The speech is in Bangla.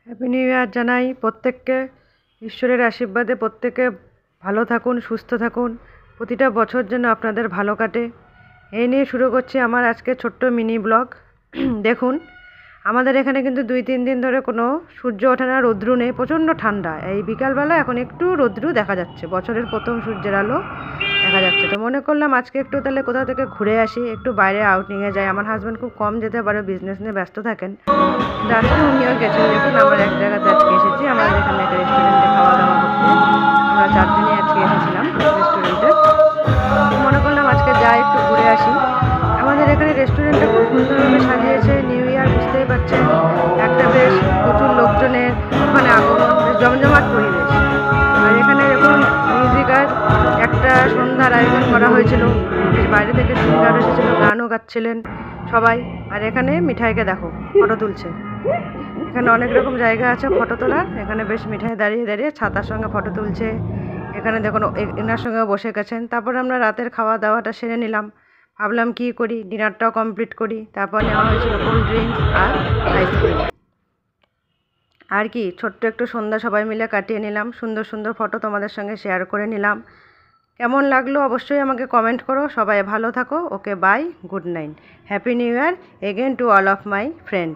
হ্যাপি নিউ ইয়ার জানাই প্রত্যেককে। ঈশ্বরের আশীর্বাদে প্রত্যেকে ভালো থাকুন, সুস্থ থাকুন, প্রতিটা বছর যেন আপনাদের ভালো কাটে। এই নিয়ে শুরু করছি আমার আজকে ছোট্ট মিনি ব্লগ। দেখুন, আমাদের এখানে কিন্তু 2-3 দিন ধরে কোনো সূর্য ওঠে না, রৌদ্র নেই, প্রচণ্ড ঠান্ডা। এই বিকালবেলা এখন একটু রৌদ্র দেখা যাচ্ছে, বছরের প্রথম সূর্যের আলো দেখা যাচ্ছে। তো মনে করলাম আজকে একটু তাহলে কোথাও থেকে ঘুরে আসি, একটু বাইরে আউটিংয়ে যাই। আমার হাজব্যান্ড খুব কম যেতে পারে, বিজনেস নিয়ে ব্যস্ত থাকেন, কিন্তু আজকে উনিও গেছেন। দেখুন, আমার এক জায়গাতে আজকে এসেছি, আমাদের এখানে একটা রেস্টুরেন্টে খাওয়া দাওয়া করতে। আমরা 4 জনই আজকে এসেছিলাম রেস্টুরেন্টে। মনে করলাম আজকে যাই, একটু ঘুরে আসি। আমাদের এখানে রেস্টুরেন্টটা খুব সুন্দরভাবে সাজিয়েছে। নিউ ইয়ার, বুঝতেই পারছেন, একটা বেশ প্রচুর লোকজনের ওখানে আগমন, বেশ জমজমাট পরিবেশ। আর এখানে দেখুন মিউজিক আর একটা সন্ধ্যার আয়োজন করা হয়েছিল, বেশ বাইরে থেকে সিঙ্গার এসেছিলো, গানও গাচ্ছিলেন সবাই। আর এখানে মিঠাইকে দেখো ফটো তুলছে। এখানে অনেক রকম জায়গা আছে ফটো তোলার। এখানে বেশ মিঠাই দাঁড়িয়ে দাঁড়িয়ে ছাতার সঙ্গে ফটো তুলছে। এখানে দেখুন এনার সঙ্গে বসে গেছেন। তারপর আমরা রাতের খাওয়া দাওয়াটা সেরে নিলাম। ভাবলাম কী করি, ডিনারটাও কমপ্লিট করি। তারপর নেওয়া হয়েছিল কোল্ড ড্রিঙ্কস আর আইসক্রিম। আর কি, ছোট্ট একটু সন্ধ্যা সবাই মিলে কাটিয়ে নিলাম। সুন্দর সুন্দর ফটো তোমাদের সঙ্গে শেয়ার করে নিলাম। কেমন লাগলো অবশ্যই আমাকে কমেন্ট করো। সবাই ভালো থাকো। Okay, bye, good night, happy new year again to all of my friend.